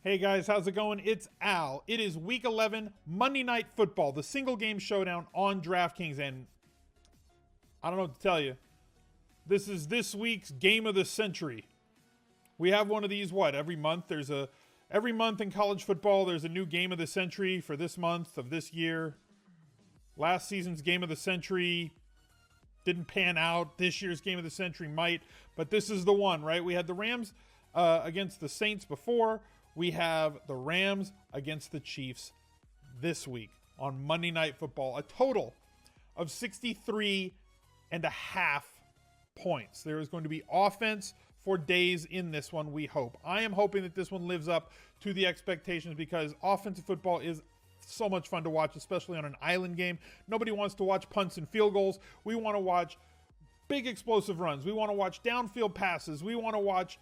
Hey guys, how's it going? It's Al. It is Week 11, Monday Night Football, the single game showdown on DraftKings, and I don't know what to tell you. This is this week's game of the century. We have one of these, every month? Every month in college football, there's a new game of the century for this month of this year. Last season's game of the century didn't pan out. This year's game of the century might, but this is the one, right? We had the Rams against the Saints before. We have the Rams against the Chiefs this week on Monday Night Football. A total of 63.5 points. There is going to be offense for days in this one, we hope. I am hoping that this one lives up to the expectations because offensive football is so much fun to watch, especially on an island game. Nobody wants to watch punts and field goals. We want to watch big explosive runs. We want to watch downfield passes. We want to watch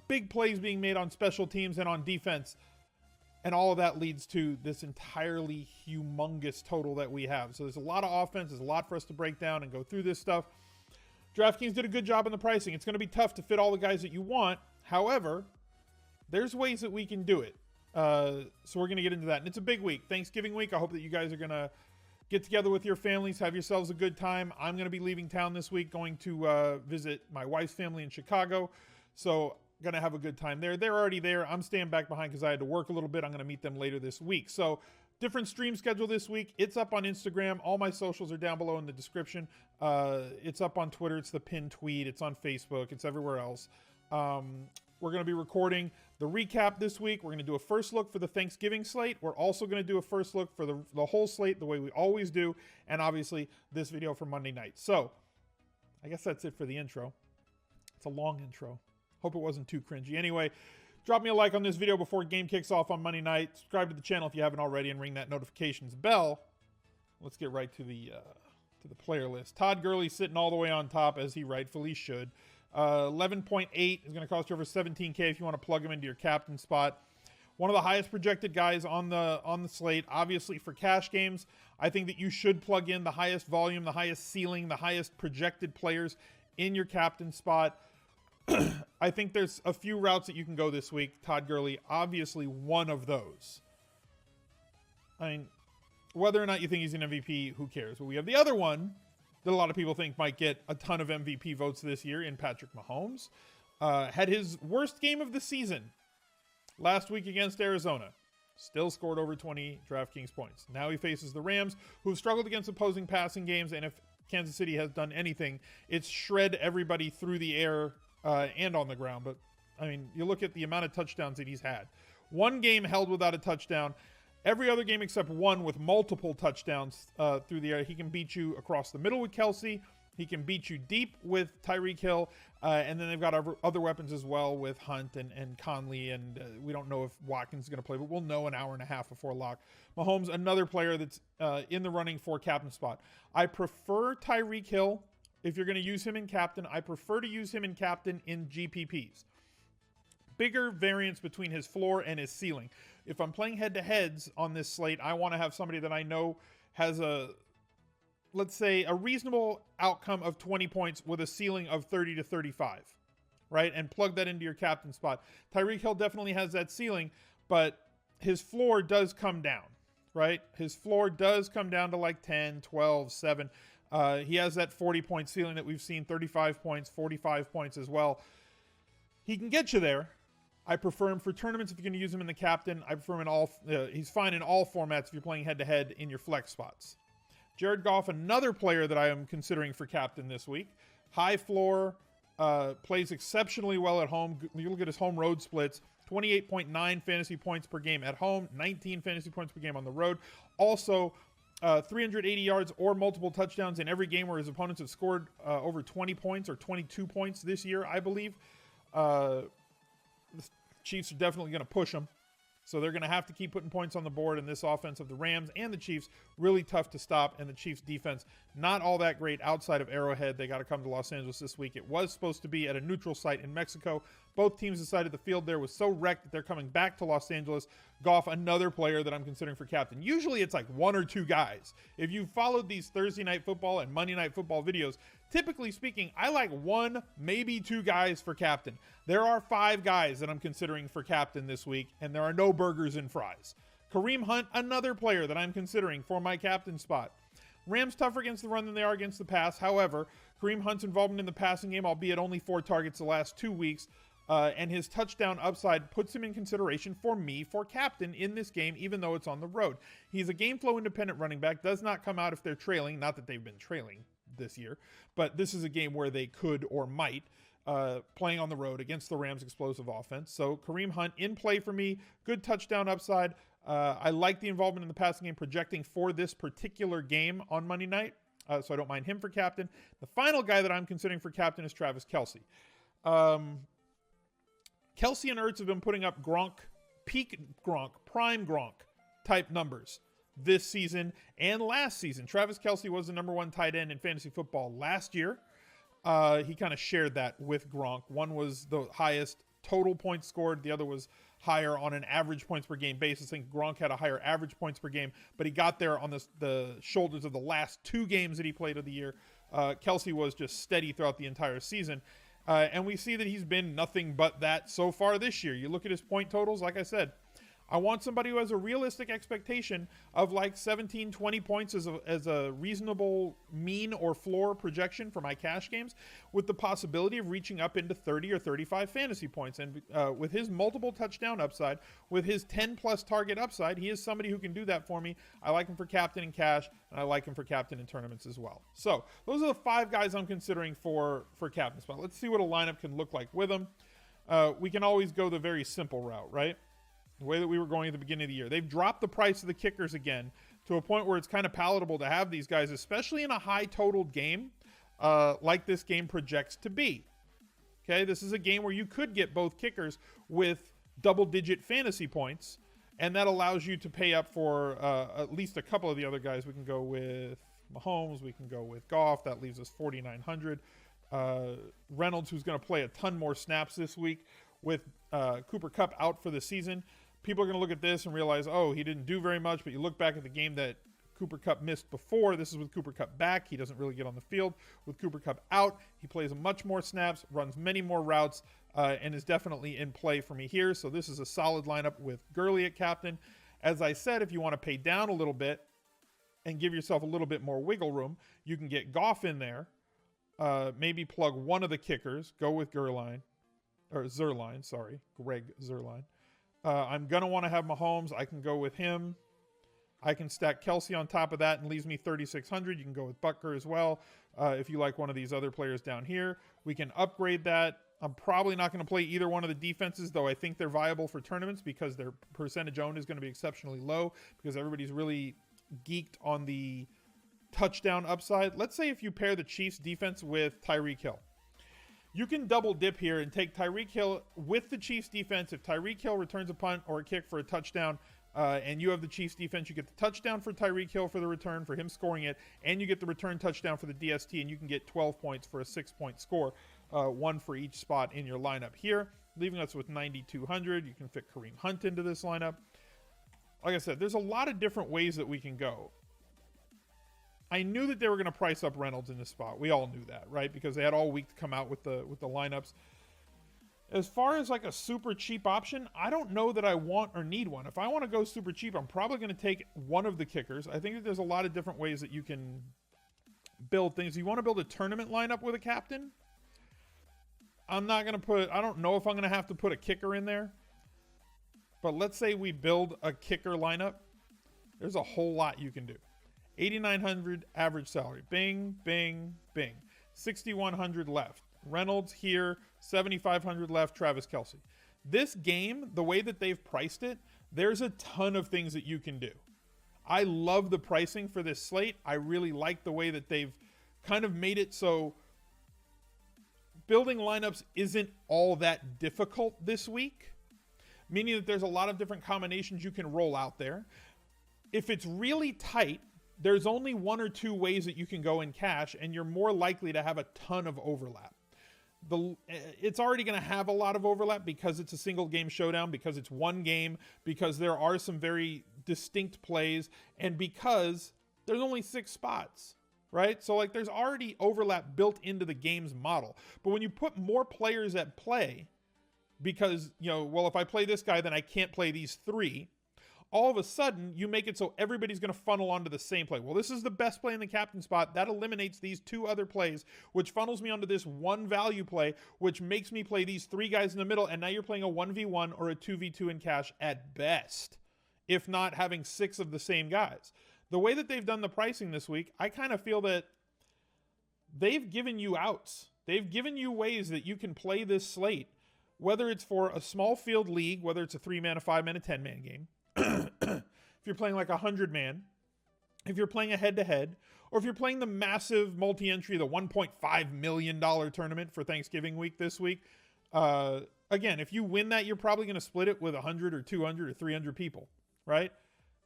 big plays being made on special teams and on defense. And all of that leads to this entirely humongous total that we have. So there's a lot of offense. There's a lot for us to break down and go through this stuff. DraftKings did a good job on the pricing. It's going to be tough to fit all the guys that you want. However, there's ways that we can do it. So we're going to get into that. And it's a big week. Thanksgiving week. I hope that you guys are going to get together with your families, have yourselves a good time. I'm going to be leaving town this week, going to visit my wife's family in Chicago. So going to have a good time there. They're already there. I'm staying back behind because I had to work a little bit. I'm going to meet them later this week. So different stream schedule this week. It's up on Instagram. All my socials are down below in the description. It's up on Twitter. It's the pinned tweet. It's on Facebook. It's everywhere else. We're going to be recording the recap this week. We're going to do a first look for the Thanksgiving slate. We're also going to do a first look for the whole slate the way we always do. And obviously this video for Monday night. So I guess that's it for the intro. It's a long intro. Hope it wasn't too cringy. Anyway, drop me a like on this video before game kicks off on Monday night. Subscribe to the channel if you haven't already and ring that notifications bell. Let's get right to the player list. Todd Gurley sitting all the way on top as he rightfully should. 11.8 is going to cost you over 17K if you want to plug him into your captain spot. One of the highest projected guys on the slate. Obviously for cash games, I think that you should plug in the highest volume, the highest ceiling, the highest projected players in your captain spot. I think there's a few routes that you can go this week. Todd Gurley, obviously one of those. I mean, whether or not you think he's an MVP, who cares? But we have the other one that a lot of people think might get a ton of MVP votes this year in Patrick Mahomes. Had his worst game of the season last week against Arizona. Still scored over 20 DraftKings points. Now he faces the Rams, who have struggled against opposing passing games. And if Kansas City has done anything, it's shred everybody through the air and on the ground. But, I mean, you look at the amount of touchdowns that he's had. One game held without a touchdown. Every other game except one with multiple touchdowns through the air. He can beat you across the middle with KELCE. He can beat you deep with Tyreek Hill. And then they've got other weapons as well with Hunt and Conley. And we don't know if Watkins is going to play, but we'll know an hour and a half before lock. Mahomes, another player that's in the running for captain spot. I prefer Tyreek Hill. If you're going to use him in captain, I prefer to use him in captain in GPPs. Bigger variance between his floor and his ceiling. If I'm playing head-to-heads on this slate, I want to have somebody that I know has let's say, a reasonable outcome of 20 points with a ceiling of 30 to 35, right? And plug that into your captain spot. Tyreek Hill definitely has that ceiling, but his floor does come down, right? His floor does come down to like 10, 12, 7. He has that 40-point ceiling that we've seen, 35 points, 45 points as well. He can get you there. I prefer him for tournaments if you're going to use him in the captain. I prefer him in all. He's fine in all formats if you're playing head-to-head in your flex spots. Jared Goff, another player that I am considering for captain this week. High floor, plays exceptionally well at home. You look at his home road splits. 28.9 fantasy points per game at home, 19 fantasy points per game on the road. Also, 380 yards or multiple touchdowns in every game where his opponents have scored over 20 points or 22 points this year, I believe. The Chiefs are definitely going to push him. So they're going to have to keep putting points on the board, and this offense of the Rams and the Chiefs really tough to stop, and the Chiefs defense not all that great outside of Arrowhead. They got to come to Los Angeles this week. It was supposed to be at a neutral site in Mexico. Both teams decided the field there was so wrecked that they're coming back to Los Angeles. Goff, another player that I'm considering for captain. Usually it's like one or two guys. If you followed these Thursday Night Football and Monday Night Football videos, typically speaking, I like one, maybe two guys for captain. There are 5 guys that I'm considering for captain this week, and there are no burgers and fries. Kareem Hunt, another player that I'm considering for my captain spot. Rams tougher against the run than they are against the pass. However, Kareem Hunt's involvement in the passing game, albeit only 4 targets the last 2 weeks, and his touchdown upside puts him in consideration for me for captain in this game, even though it's on the road. He's a game flow independent running back, does not come out if they're trailing. Not that they've been trailing this year, but this is a game where they could or might, playing on the road against the Rams' explosive offense. So Kareem Hunt in play for me, good touchdown upside. I like the involvement in the passing game projecting for this particular game on Monday night, so I don't mind him for captain. The final guy that I'm considering for captain is Travis KELCE. KELCE and Ertz have been putting up Gronk, peak Gronk, prime Gronk type numbers this season and last season. Travis KELCE was the #1 tight end in fantasy football last year. He kind of shared that with Gronk. One was the highest total points scored. The other was higher on an average points per game basis. I think Gronk had a higher average points per game, but he got there on the shoulders of the last 2 games that he played of the year. KELCE was just steady throughout the entire season. And we see that he's been nothing but that so far this year. You look at his point totals, like I said, I want somebody who has a realistic expectation of like 17, 20 points as a reasonable mean or floor projection for my cash games, with the possibility of reaching up into 30 or 35 fantasy points. And with his multiple touchdown upside, with his 10-plus target upside, he is somebody who can do that for me. I like him for captain in cash, and I like him for captain in tournaments as well. So those are the 5 guys I'm considering for captain spot. Let's see what a lineup can look like with them. We can always go the very simple route, right? The way that we were going at the beginning of the year. They've dropped the price of the kickers again to a point where it's kind of palatable to have these guys, especially in a high totaled game like this game projects to be. Okay, this is a game where you could get both kickers with double-digit fantasy points, and that allows you to pay up for at least a couple of the other guys. We can go with Mahomes. We can go with Goff. That leaves us 4,900. Reynolds, who's going to play a ton more snaps this week with Cooper Kupp out for the season. People are going to look at this and realize, oh, he didn't do very much, but you look back at the game that Cooper Kupp missed before. This is with Cooper Kupp back. He doesn't really get on the field. With Cooper Kupp out, he plays much more snaps, runs many more routes, and is definitely in play for me here. So this is a solid lineup with GURLEY at captain. As I said, if you want to pay down a little bit and give yourself a little bit more wiggle room, you can get Goff in there, maybe plug one of the kickers, go with Greg Zuerlein. I'm going to want to have Mahomes. I can go with him. I can stack KELCE on top of that and leaves me 3,600. You can go with Butker as well. If you like one of these other players down here, we can upgrade that. I'm probably not going to play either one of the defenses, though I think they're viable for tournaments because their percentage owned is going to be exceptionally low because everybody's really geeked on the touchdown upside. Let's say if you pair the Chiefs defense with TYREEK Hill. You can double dip here and take TYREEK Hill with the Chiefs defense. If TYREEK Hill returns a punt or a kick for a touchdown, and you have the Chiefs defense, you get the touchdown for TYREEK Hill for the return, for him scoring it, and you get the return touchdown for the DST, and you can get 12 points for a 6-point score, 1 for each spot in your lineup here, leaving us with 9,200. You can fit Kareem Hunt into this lineup. Like I said, there's a lot of different ways that we can go. I knew that they were going to price up Reynolds in this spot. We all knew that, right? Because they had all week to come out with the lineups. As far as like a super cheap option, I don't know that I want or need one. If I want to go super cheap, I'm probably going to take one of the kickers. I think that there's a lot of different ways that you can build things. You want to build a tournament lineup with a captain? I don't know if I'm going to have to put a kicker in there. But let's say we build a kicker lineup. There's a whole lot you can do. 8,900 average salary. Bing, bing, bing. 6,100 left. Reynolds here. 7,500 left. Travis KELCE. This game, the way that they've priced it, there's a ton of things that you can do. I love the pricing for this slate. I really like the way that they've kind of made it so building lineups isn't all that difficult this week, meaning that there's a lot of different combinations you can roll out there. If it's really tight, there's only 1 or 2 ways that you can go in cash, and you're more likely to have a ton of overlap. it's already going to have a lot of overlap because it's a single game showdown, because it's one game, because there are some very distinct plays, and because there's only 6 spots, right? So like there's already overlap built into the game's model. But when you put more players at play, because, you know, well, if I play this guy, then I can't play these 3. All of a sudden, you make it so everybody's going to funnel onto the same play. Well, this is the best play in the captain spot. That eliminates these 2 other plays, which funnels me onto this one value play, which makes me play these 3 guys in the middle, and now you're playing a 1v1 or a 2v2 in cash at best, if not having 6 of the same guys. The way that they've done the pricing this week, I kind of feel that they've given you outs. They've given you ways that you can play this slate, whether it's for a small field league, whether it's a 3-man, a 5-man, a 10-man game, if you're playing like a 100-man, if you're playing a head-to-head, or if you're playing the massive multi-entry, the $1.5 million tournament for Thanksgiving week this week. Again, if you win that, you're probably going to split it with 100 or 200 or 300 people, right?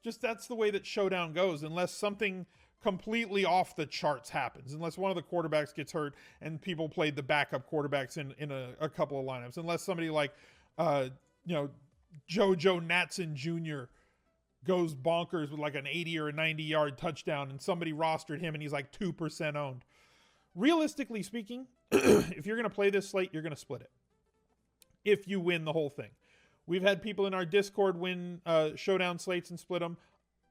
Just that's the way that Showdown goes, unless something completely off the charts happens, unless one of the quarterbacks gets hurt and people played the backup quarterbacks in a couple of lineups, unless somebody like, JoJo Natson Jr. goes bonkers with like an 80 or a 90-yard touchdown and somebody rostered him and he's like 2% owned. Realistically speaking, if you're going to play this slate, you're going to split it if you win the whole thing. We've had people in our Discord win showdown slates and split them.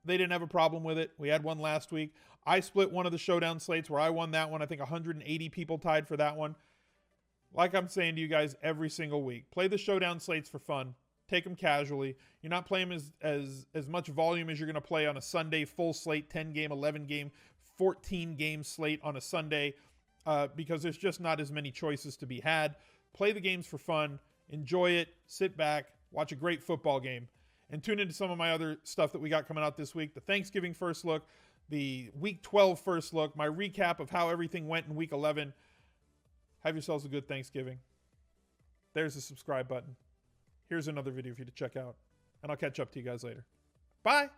They didn't have a problem with it. We had one last week. I split one of the showdown slates where I won that one. I think 180 people tied for that one. Like I'm saying to you guys every single week, play the showdown slates for fun. Take them casually. You're not playing as much volume as you're going to play on a Sunday full slate, 10-game, 11-game, 14-game slate on a Sunday because there's just not as many choices to be had. Play the games for fun. Enjoy it. Sit back. Watch a great football game. And tune into some of my other stuff that we got coming out this week. The Thanksgiving first look, the Week 12 first look, my recap of how everything went in Week 11. Have yourselves a good Thanksgiving. There's the subscribe button. Here's another video for you to check out. And I'll catch up to you guys later. Bye!